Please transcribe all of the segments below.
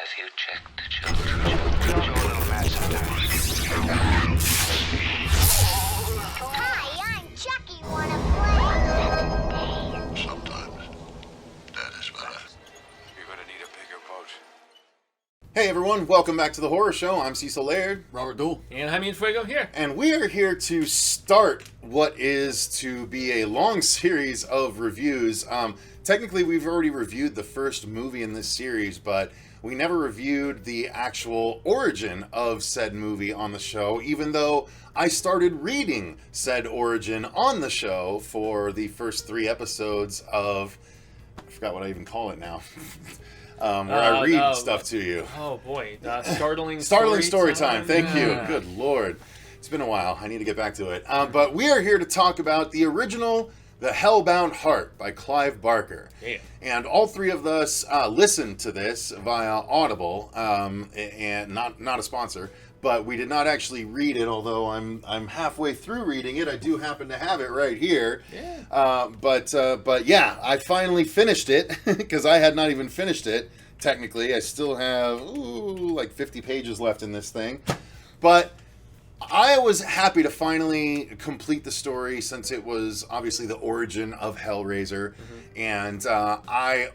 Have you checked the children? Your little mad sometimes. Hi, I'm Chucky. Wanna play? Sometimes that is better. You're gonna need a bigger boat. Hey everyone, welcome back to the Horror Show. I'm Cecil, Laird, Robert Duell, And Jaime and Fuego here. and we are here to start what is to be a long series of reviews. Technically, we've already reviewed the first movie in this series, but we never reviewed the actual origin of said movie on the show, even though I started reading said origin on the show for the first 3 episodes of... I forgot what I even call it now. Where I read stuff to you. Oh boy, startling Story time. Thank you. Yeah. Good Lord. It's been a while. I need to get back to it. But we are here to talk about the original The Hellbound Heart by Clive Barker. Yeah. And all 3 of us listened to this via Audible, and not a sponsor, but we did not actually read it, although I'm halfway through reading it. I do happen to have it right here. Yeah. But yeah, I finally finished it, because I had not even finished it, technically. I still have, like 50 pages left in this thing. But I was happy to finally complete the story, since it was obviously the origin of Hellraiser. Mm-hmm. And I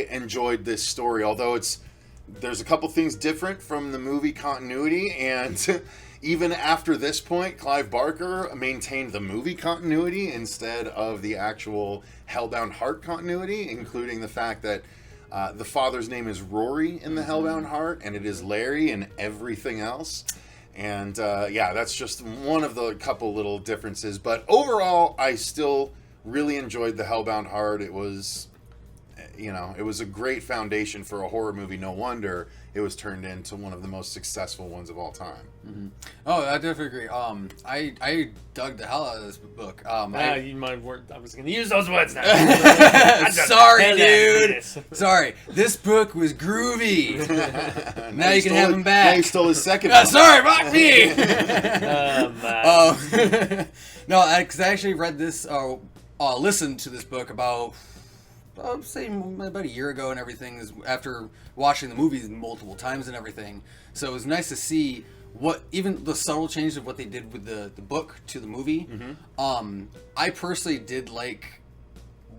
enjoyed this story, although there's a couple things different from the movie continuity, and even after this point, Clive Barker maintained the movie continuity instead of the actual Hellbound Heart continuity, including the fact that the father's name is Rory in the Hellbound Heart, and it is Larry in everything else. And yeah, that's just one of the couple little differences. But overall, I still really enjoyed the Hellbound Heart. It was, it was a great foundation for a horror movie. No wonder it was turned into one of the most successful ones of all time. Mm-hmm. Oh, I definitely agree. I dug the hell out of this book. My word, I was going to use those words now. Sorry, dude. Sorry. This book was groovy. Now you can have him back. Now you stole his second. Sorry, rock me. No, because I actually read this, listened to this book about a year ago and everything, is after watching the movies multiple times and everything. So it was nice to see what, even the subtle changes of what they did with the book to the movie. Mm-hmm. I personally did like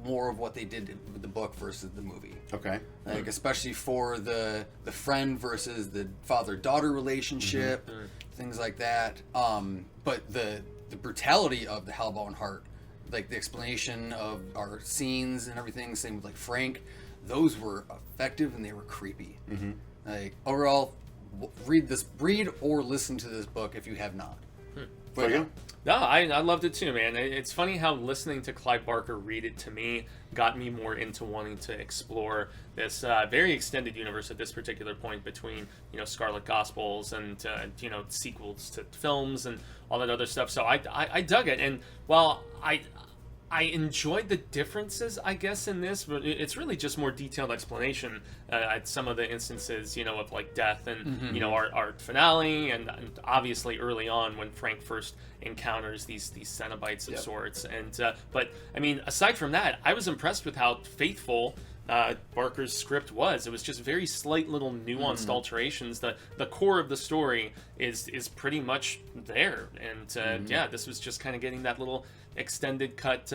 more of what they did with the book versus the movie. Okay. Like, especially for the friend versus the father-daughter relationship, things like that. But the brutality of the Hellbound Heart, like the explanation of our scenes and everything, same with like Frank, those were effective and they were creepy. Mm-hmm. Like, overall, read or listen to this book if you have not. For you? No, I loved it too, man. It's funny how listening to Clive Barker read it to me got me more into wanting to explore this very extended universe at this particular point between, Scarlet Gospels and, sequels to films and all that other stuff. So I dug it. And while I enjoyed the differences, I guess, in this, but it's really just more detailed explanation at some of the instances, of like death and, our finale, and obviously early on when Frank first encounters these Cenobites of sorts. And but I mean, aside from that, I was impressed with how faithful Barker's script was. It was just very slight little nuanced alterations. The core of the story is pretty much there. And yeah, this was just kind of getting that little extended cut,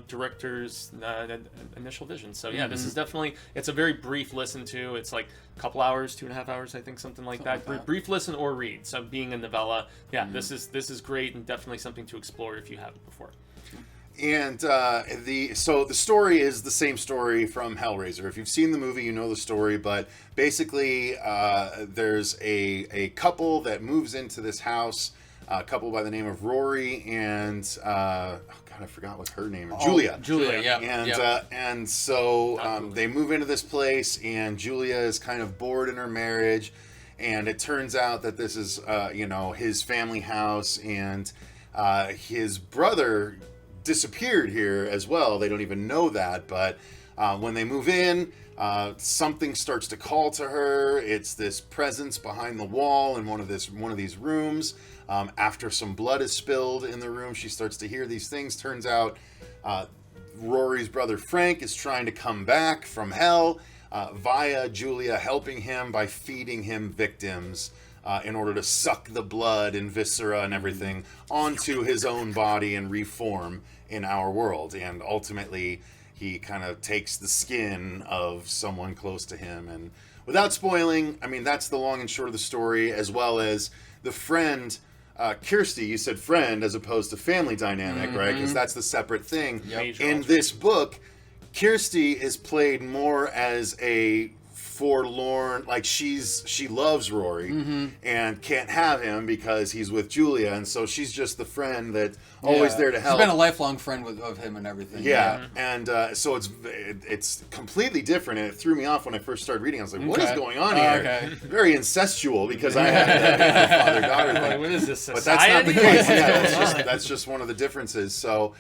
director's initial vision. So yeah, this is definitely, it's a very brief listen to. It's like a couple hours, 2.5 hours, I think, something like that. Brief listen or read. So being a novella, yeah, this is great and definitely something to explore if you haven't before. And the story is the same story from Hellraiser. If you've seen the movie, you know the story. But basically, there's a couple that moves into this house. A couple by the name of Rory and I forgot what her name is. Julia. Yeah. And so they move into this place, and Julia is kind of bored in her marriage, and it turns out that this is his family house, and his brother disappeared here as well. They don't even know that, but when they move in, something starts to call to her. It's this presence behind the wall in one of these rooms. After some blood is spilled in the room, she starts to hear these things. Turns out Rory's brother Frank is trying to come back from hell. via Julia helping him by feeding him victims in order to suck the blood and viscera and everything onto his own body and reform in our world. And ultimately, he kind of takes the skin of someone close to him. And without spoiling, I mean, that's the long and short of the story, as well as the friend, Kirsty, you said friend as opposed to family dynamic, right? Because that's the separate thing. Major In this book, Kirsty is played more as a forlorn, like she loves Rory and can't have him because he's with Julia, and so she's just the friend that always there to help. She's been a lifelong friend of him and everything. Yeah, and so it's completely different, and it threw me off when I first started reading. I was like, "What is going on here?" Okay. Very incestual because I had that father-daughter thing. What is this, But that's not the society? case. Yeah, that's just one of the differences. So,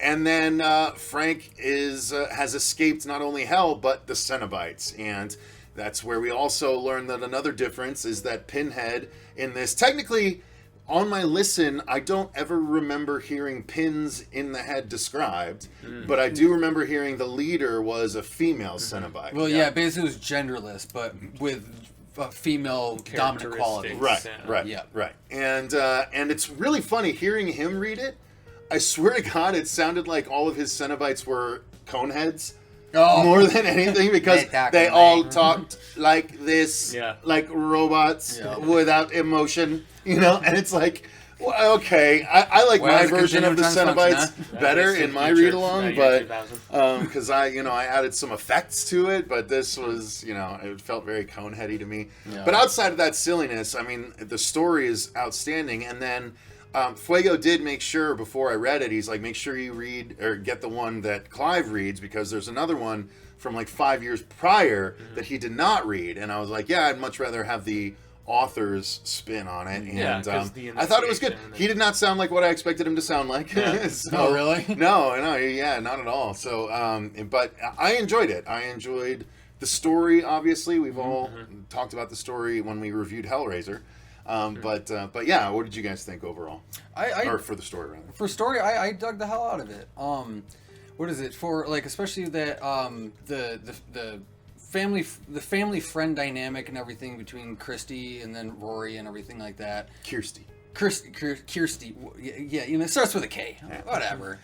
and then Frank has escaped not only hell but the Cenobites, and that's where we also learn that another difference is that Pinhead in this, technically, on my listen, I don't ever remember hearing pins in the head described, but I do remember hearing the leader was a female Cenobite. Well, yeah, basically it was genderless, but with female dominant qualities. Right, Yeah. right, Yeah. right. And it's really funny hearing him read it. I swear to God, it sounded like all of his Cenobites were coneheads. Oh. More than anything, because they all talked like this, Yeah. like robots Yeah. without emotion, and it's like, well, okay, I like Well, my it's a version of the continuum transfunction, Cenobites better in my read along, but 2000. because I added some effects to it, but this was, it felt very coneheady to me. Yeah. But outside of that silliness, I mean, the story is outstanding, and then. Fuego did make sure before I read it, he's like, make sure you read or get the one that Clive reads, because there's another one from like 5 years prior that he did not read. And I was like, yeah, I'd much rather have the author's spin on it. Yeah, And 'cause the I thought it was good. initiation and- He did not sound like what I expected him to sound like. Yeah. Oh, really? No, yeah, not at all. So, but I enjoyed it. I enjoyed the story, obviously. We've all talked about the story when we reviewed Hellraiser. But yeah, what did you guys think overall? Or for the story, rather. For story, I dug the hell out of it. What is it for? Like, especially that the family friend dynamic and everything between Kirsty and then Rory and everything like that. Kirsty. Kirsty, yeah, it starts with a K. Whatever.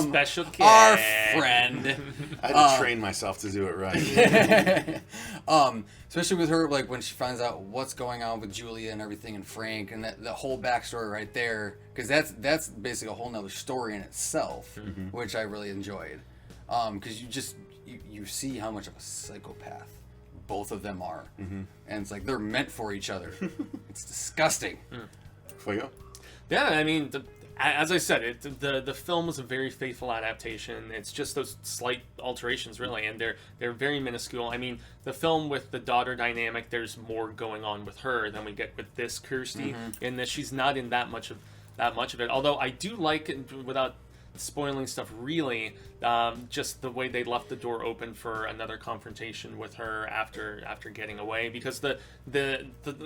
Special K. Our friend. I had to train myself to do it right. Especially with her, like when she finds out what's going on with Julia and everything and Frank and the whole backstory right there, because that's basically a whole nother story in itself, which I really enjoyed. Because you see how much of a psychopath both of them are, and it's like they're meant for each other. It's disgusting. Fuego? Yeah, I mean, as I said, the film was a very faithful adaptation. It's just those slight alterations, really, and they're very minuscule. I mean, the film with the daughter dynamic, there's more going on with her than we get with this Kirsty, in that she's not in that much of it. Although I do like, without spoiling stuff really, just the way they left the door open for another confrontation with her after getting away, because the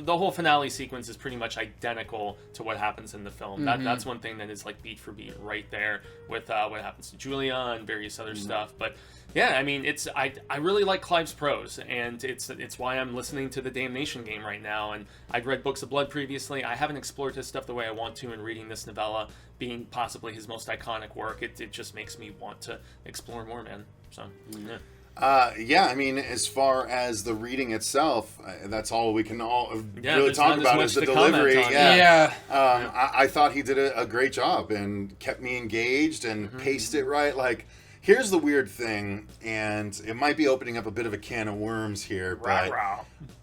whole finale sequence is pretty much identical to what happens in the film. That's one thing that is like beat for beat right there with what happens to Julia and various other stuff. But yeah, I mean, I really like Clive's prose, and it's why I'm listening to the Damnation game right now. And I'd read Books of Blood previously. I haven't explored his stuff the way I want to, and reading this novella being possibly his most iconic work, it just makes me want to explore more, man. So yeah. Yeah, I mean, as far as the reading itself, that's all we can all really there's talk not as about much is the to comment delivery. on. Yeah. I thought he did a great job and kept me engaged and paced it right. Like, here's the weird thing, and it might be opening up a bit of a can of worms here, but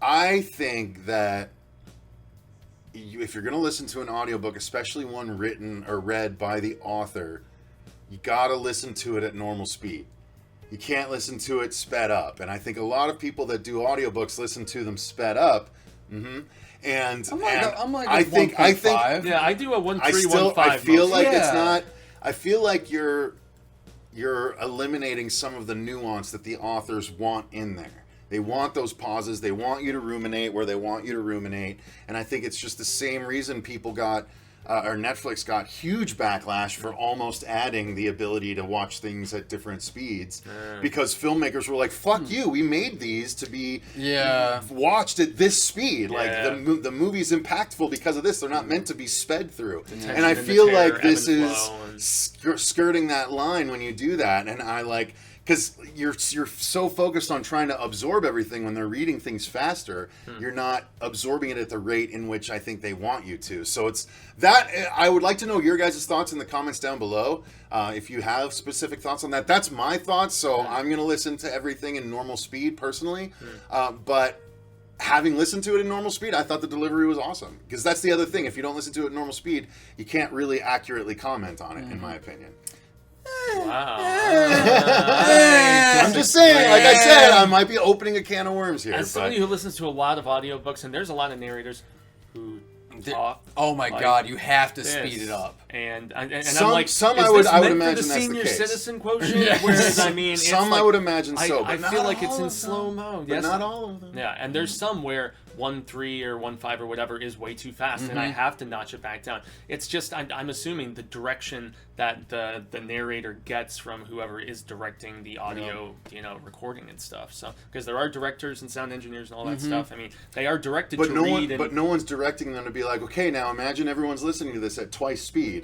I think that if you're going to listen to an audiobook, especially one written or read by the author, you got to listen to it at normal speed. You can't listen to it sped up. And I think a lot of people that do audiobooks listen to them sped up. And I'm like I think Yeah, I do a 1.315. I feel like Yeah. it's not. I feel like you're eliminating some of the nuance that the authors want in there. They want those pauses. They want you to ruminate where they want you to ruminate. And I think it's just the same reason people got or Netflix got huge backlash for almost adding the ability to watch things at different speeds because filmmakers were like, "Fuck you! We made these to be watched at this speed. Like the movie's impactful because of this. They're not meant to be sped through." And I feel like this is skirting that line when you do that, and I like. Because you're so focused on trying to absorb everything when they're reading things faster, you're not absorbing it at the rate in which I think they want you to. So it's that. I would like to know your guys' thoughts in the comments down below. If you have specific thoughts on that, that's my thoughts. So I'm going to listen to everything in normal speed personally. But having listened to it in normal speed, I thought the delivery was awesome. Because that's the other thing. If you don't listen to it in normal speed, you can't really accurately comment on it, in my opinion. Wow. I'm just saying, like I said, I might be opening a can of worms here. As somebody who listens to a lot of audiobooks, and there's a lot of narrators who talk. Oh my god, you have to speed it up. And I'm some, like, some is I would this I would meant imagine for the that's senior the case. citizen quotient. Whereas I mean, it's some like, I would imagine so, I but feel not like it's all in of slow them. mo. But Yes, not all of them. Yeah, and there's some where 1.3 or 1.5 or whatever is way too fast, and I have to notch it back down. It's just I'm assuming the direction that the narrator gets from whoever is directing the audio, recording and stuff. So because there are directors and sound engineers and all that stuff. I mean, they are directed to read. But no one's directing them to be like, okay, now imagine everyone's listening to this at twice speed.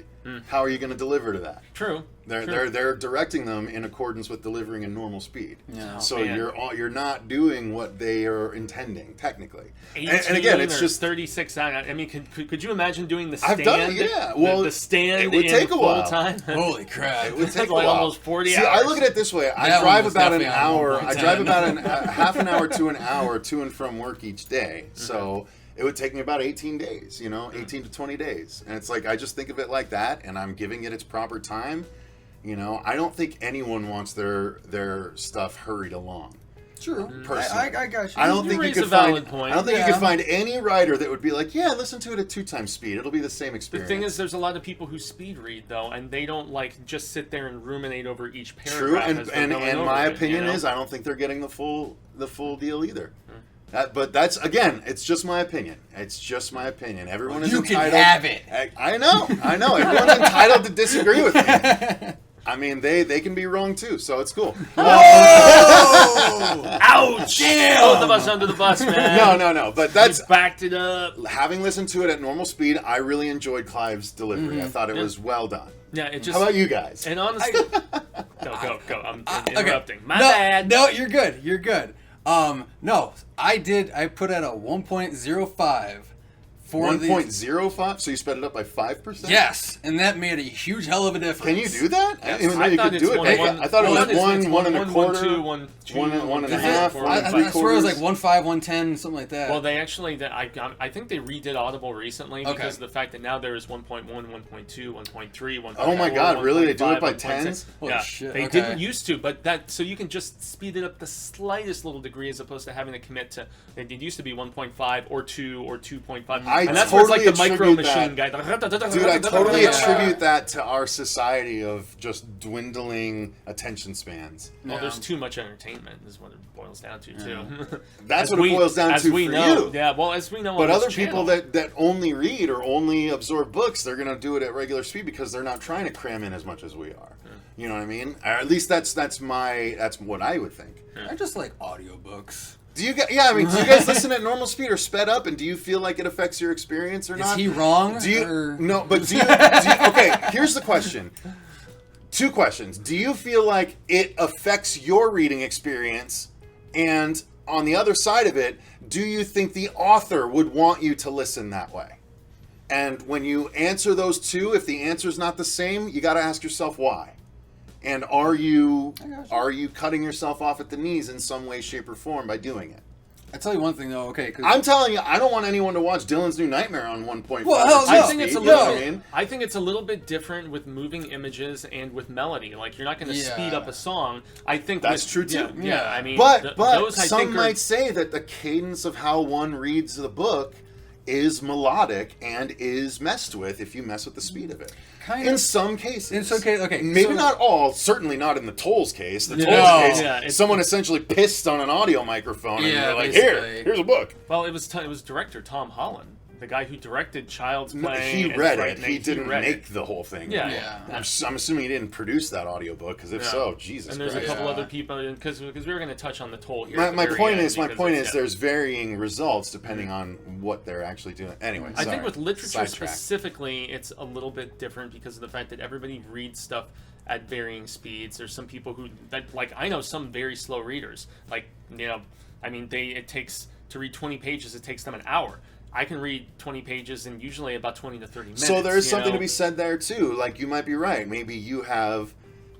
How are you going to deliver to that? True. They're directing them in accordance with delivering in normal speed. Yeah. So you're not doing what they are intending technically. 18 and again, it's or just 36. I mean, could you imagine doing the stand? I've done it. Yeah. Well, the stand it would in take a full while. time. Holy crap! It would take like a while. almost 40 See, hours. I look at it this way. I That drive one was about an definitely on hour. 1.10. I drive about half an hour to an hour to and from work each day. So it would take me about 18 days, 18 to 20 days. And it's like, I just think of it like that, and I'm giving it its proper time. I don't think anyone wants their stuff hurried along. True. Personally. I got you. I don't You think you raise could a valid find. point. I don't think you Yeah. could find any writer that would be like, yeah, listen to it at 2 times speed. It'll be the same The experience. thing is, there's a lot of people who speed read though, and they don't just sit there and ruminate over each True, paragraph. and as they're and, going and over my it, opinion is, I don't think they're getting the full deal either. But that's, again, it's just my opinion. It's just my opinion. Everyone is You can entitled. have it. I know. Everyone's entitled to disagree with me. I mean, they can be wrong too, so it's cool. Ouch! Both of us under the bus, man. No. But that's Backed it up. having listened to it at normal speed. I really enjoyed Clive's delivery. I thought it was well done. Yeah, it just. How about you guys? And honestly, go. I'm interrupting. Okay. My bad. No, you're good. You're good. No, I put at a 1.05 for the 1.05, so you sped it up by 5%? Yes, and that made a huge hell of a difference. Can you do that? I didn't even know I you thought could it's do it. I thought it was one and a quarter, 1, 2, one and a 1, half, 4, one and I 3 swear it was quarters. like 1.5, 1.10, something like that. Well, they actually, I think they redid Audible recently because Okay. of the fact that now there is 1.1, 1.2, 1.3, 1.4. Oh my God, really? They do it by 1.5, 1.6. tens? Holy Yeah, shit, they okay. didn't used to, but so you can just speed it up the slightest little degree as opposed to having to commit to. It used to be 1.5 or 2 or 2.5, and that's where it's like the totally micro attribute machine that. guy. Dude, I totally Yeah. attribute that to our society of just dwindling attention spans. Well, there's too much entertainment, is what it boils down to, too. That's what it boils down as to we for know, you. Yeah, well, as we know, But on other this people channel. that only read or only absorb books, they're going to do it at regular speed because they're not trying to cram in as much as we are. You know what I mean? Or at least that's what I would think. I just like audiobooks. Do you guys listen at normal speed or sped up, and do you feel like it affects your experience or Is not? he wrong? Do you or... no? But do you? Okay, here's the question. 2 questions. Do you feel like it affects your reading experience? And on the other side of it, do you think the author would want you to listen that way? And when you answer those two, if the answer's not the same, you got to ask yourself why. And are you cutting yourself off at the knees in some way, shape, or form by doing it? I tell you one thing though, okay. 'Cause I'm telling you, I don't want anyone to watch Dylan's New Nightmare on 1.5. Well, I no, think it's a you know little. what I mean? I think it's a little bit different with moving images and with melody. Like you're not going to speed up a song. I think That's with- true, too. Yeah, I mean, But those I some think might say that the cadence of how one reads the book is melodic and is messed with if you mess with the speed of it. In some cases. It's okay. Okay, Maybe so- not all. Certainly not in the Toll's case. The No. Toll's case, Yeah, it's- someone essentially pissed on an audio microphone and Yeah, they're like, basically. here's a book. Well, it was director Tom Holland the guy who directed Child's Play. He and read Fright it. Night, He didn't read make it. the whole thing. Yeah. I'm assuming he didn't produce that audiobook, because if so, Jesus And there's Christ. a couple other people, because we were going to touch on the Toll here. My point is, there's varying results depending on what they're actually doing. Anyway, I think with literature Sidetrack. specifically, it's a little bit different because of the fact that everybody reads stuff at varying speeds. There's some people I know some very slow readers. It takes, to read 20 pages, it takes them an hour. I can read 20 pages in usually about 20 to 30 minutes. So there's something to be said there too. Like, you might be right. Maybe you have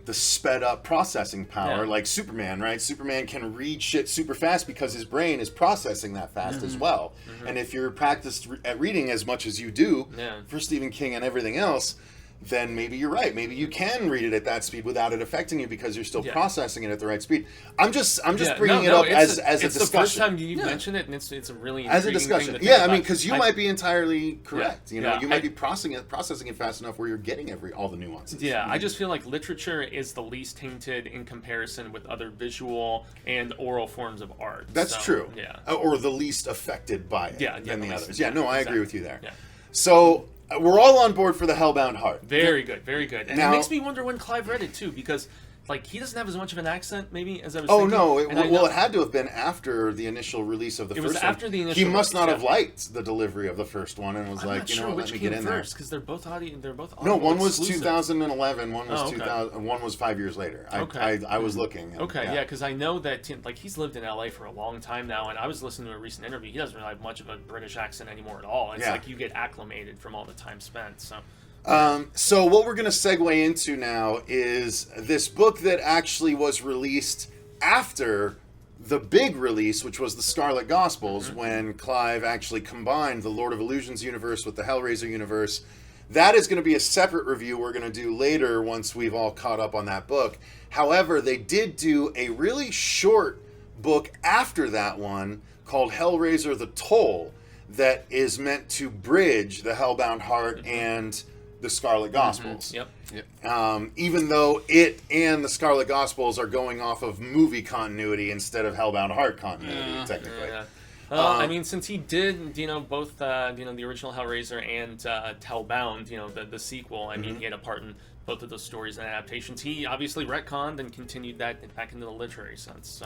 the sped up processing power, like Superman, right? Superman can read shit super fast because his brain is processing that fast as well. And if you're practiced at reading as much as you do for Stephen King and everything else, then maybe you're right. Maybe you can read it at that speed without it affecting you because you're still processing it at the right speed. I'm just bringing it up as a discussion. It's the first time you mentioned it, and it's a really as a discussion. Thing to think about. Because you might be entirely correct. You might be processing it fast enough where you're getting all the nuances. Yeah, I just feel like literature is the least tainted in comparison with other visual and oral forms of art. That's true. Yeah, or the least affected by it than the others. Yeah, no, I agree with you there. Yeah. So we're all on board for the Hellbound Heart. Very good, very good. And now, it makes me wonder when Clive read it too, because he doesn't have as much of an accent, maybe, as I was thinking. thinking. It had to have been after the initial release of the first one. It was after the initial He must not have liked the delivery of the first one and was I'm like, not sure let me get in first, because they're both audio. No, one was exclusive. 2011, one was 2000, one was 5 years later. I was looking. Because I know that he's lived in LA for a long time now, and I was listening to a recent interview. He doesn't really have much of a British accent anymore at all. It's like you get acclimated from all the time spent. So what we're going to segue into now is this book that actually was released after the big release, which was the Scarlet Gospels, when Clive actually combined the Lord of Illusions universe with the Hellraiser universe. That is going to be a separate review we're going to do later once we've all caught up on that book. However, they did do a really short book after that one called Hellraiser the Toll that is meant to bridge the Hellbound Heart and the Scarlet Gospels. Even though it and the Scarlet Gospels are going off of movie continuity instead of Hellbound Heart continuity, technically. Since he did, both, the original Hellraiser and Hellbound, the sequel, he had a part in both of those stories and adaptations. He obviously retconned and continued that back into the literary sense.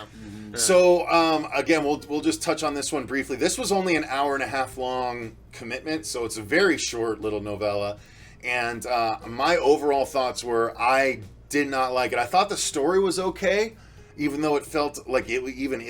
So, again, we'll just touch on this one briefly. This was only an hour and a half long commitment, so it's a very short little novella. And my overall thoughts were, I did not like it. I thought the story was okay, even though it felt like it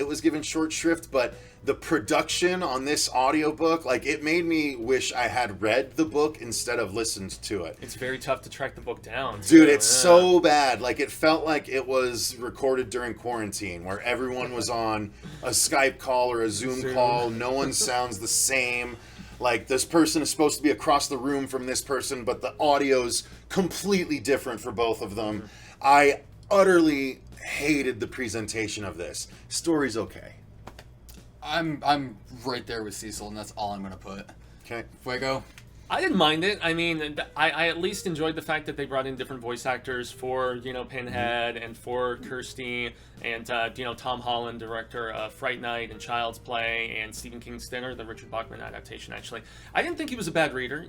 was given short shrift. But the production on this audiobook, it made me wish I had read the book instead of listened to it. It's very tough to track the book down. Dude, it's so bad. It felt like it was recorded during quarantine, where everyone was on a Skype call or a Zoom call. No one sounds the same. This person is supposed to be across the room from this person, but the audio's completely different for both of them. I utterly hated the presentation of this. Story's okay. I'm right there with Cecil, and that's all I'm going to put. Okay. Fuego? I didn't mind it. I at least enjoyed the fact that they brought in different voice actors for, Pinhead and for Kirsty and, Tom Holland, director of Fright Night and Child's Play, and Stephen King's Thinner, the Richard Bachman adaptation, actually. I didn't think he was a bad reader.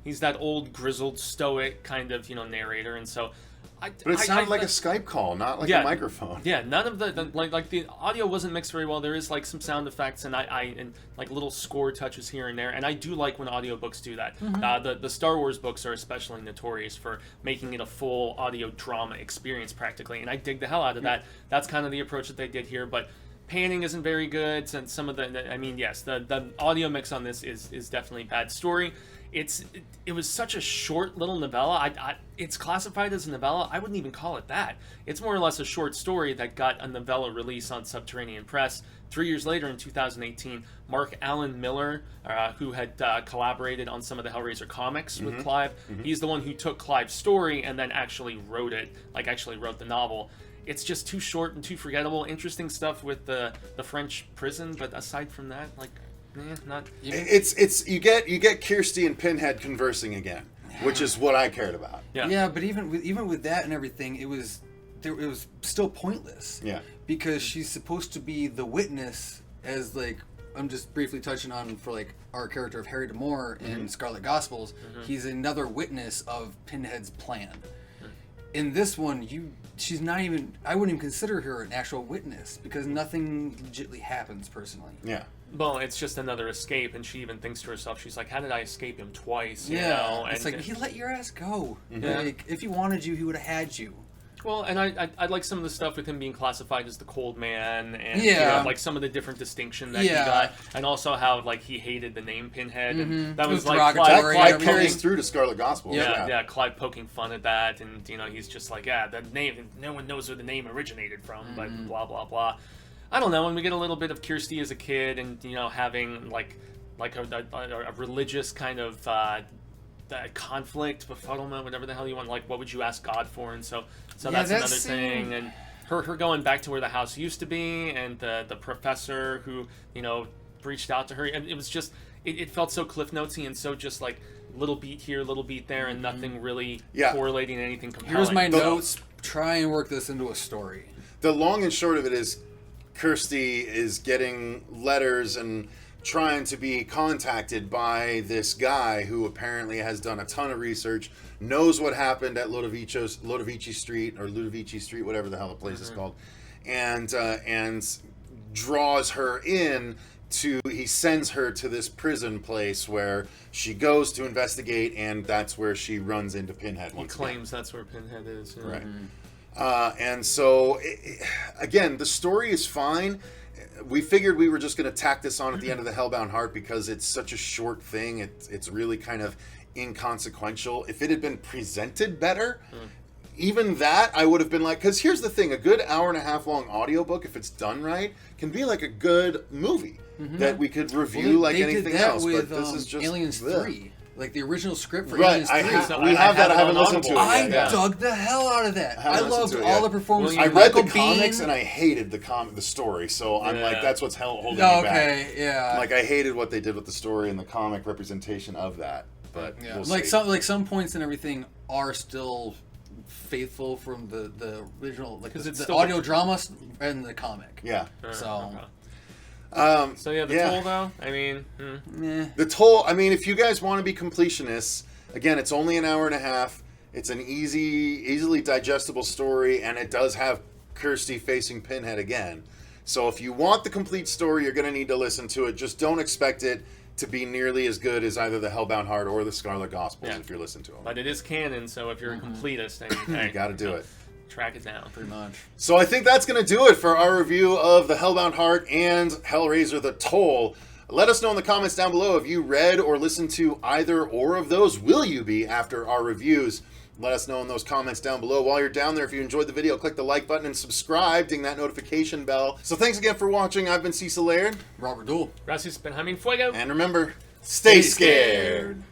He's that old, grizzled, stoic kind of, narrator, and so... But it sounded like a Skype call, not like a microphone. Yeah, none of the the audio wasn't mixed very well. There is some sound effects and and little score touches here and there. And I do like when audiobooks do that. The Star Wars books are especially notorious for making it a full audio drama experience practically. And I dig the hell out of that. That's kind of the approach that they did here, but panning isn't very good, and some of the audio mix on this is definitely bad. Story, it was such a short little novella. It's classified as a novella. I wouldn't even call it that. It's more or less a short story that got a novella release on Subterranean Press. 3 years later, in 2018, Mark Allen Miller, who had collaborated on some of the Hellraiser comics with Clive, he's the one who took Clive's story and then actually wrote it, actually wrote the novel. It's just too short and too forgettable. Interesting stuff with the French prison, but aside from that, not. It's you get Kirsty and Pinhead conversing again, which is what I cared about. Yeah, but even with that and everything, it was still pointless. Yeah, because she's supposed to be the witness as I'm just briefly touching on for like our character of Harry D'Amour in Scarlet Gospels. He's another witness of Pinhead's plan. In this one, she's not even. I wouldn't even consider her an actual witness because nothing legitly happens personally. Yeah. Well, it's just another escape, and she even thinks to herself, she's like, how did I escape him twice? You Yeah, know? it's And- like he let your ass go. Yeah. Like if he wanted you, he would have had you. Well, and I like some of the stuff with him being classified as the cold man, and Yeah. like some of the different distinction that Yeah. he got, and also how like he hated the name Pinhead, and that It was was like derogatory. Clive and Carries everything. through to Scarlet Gospel. yeah, Clive poking fun at that, and he's just like, yeah, the name, no one knows where the name originated from, but blah blah blah. I don't know, and we get a little bit of Kirsty as a kid, and having like a religious kind of that conflict, befuddlement, whatever the hell you want. Like, what would you ask God for? And so Yeah, that's that another scene- thing. And her going back to where the house used to be, and the professor who reached out to her, and it was just it felt so Cliff Notesy and so just like little beat here, little beat there, and nothing really correlating to anything compelling. Here's my But- notes. Try and work this into a story. The long and short of it is Kirsty is getting letters and trying to be contacted by this guy who apparently has done a ton of research, knows what happened at Ludovici Street, whatever the hell the place is called, and draws her in to. He sends her to this prison place where she goes to investigate, and that's where she runs into Pinhead. He Once again. claims that's where Pinhead is. Yeah. Right. And so, again, the story is fine. We figured we were just going to tack this on at the end of the Hellbound Heart because it's such a short thing. It's really kind of inconsequential. If it had been presented better, even that, I would have been like, because here's the thing, a good hour and a half long audiobook, if it's done right, can be like a good movie that we could review like they anything did that else. with, But this is just Aliens ugh. 3. Like the original script for Right, Aliens 3. we have that. I haven't on listened to it Audible. yet. I Yeah. dug the hell out of that. I haven't listened loved to it all yet. the performances. Well, I you- read the Michael comics Biehn. and I hated the story, so I'm like, Yeah. that's what's holding me Oh, back. okay, yeah. Like I hated what they did with the story and the comic representation of that, but Yeah. we'll like see. some points and everything are still faithful from the original, like 'Cause the it's still audio the- drama and the comic. Yeah. So, So yeah, the Toll though. I mean, meh. The Toll. I mean, if you guys want to be completionists, again, it's only an hour and a half. It's an easily digestible story, and it does have Kirsty facing Pinhead again. So if you want the complete story, you're going to need to listen to it. Just don't expect it to be nearly as good as either the Hellbound Heart or the Scarlet Gospels Yeah. if you're listening to them. but it is canon, so if you're a completist, I mean, hey, You got to do it. track it down. Pretty much. So I think that's going to do it for our review of the Hellbound Heart and Hellraiser the Toll. Let us know in the comments down below if you read or listened to either or of those. Will you be after our reviews? Let us know in those comments down below. While you're down there, if you enjoyed the video, click the like button and subscribe. Ding that notification bell. So thanks again for watching. I've been Cecil Laird. Robert Duell. Gracias, Benjamin Fuego. And remember, stay scared.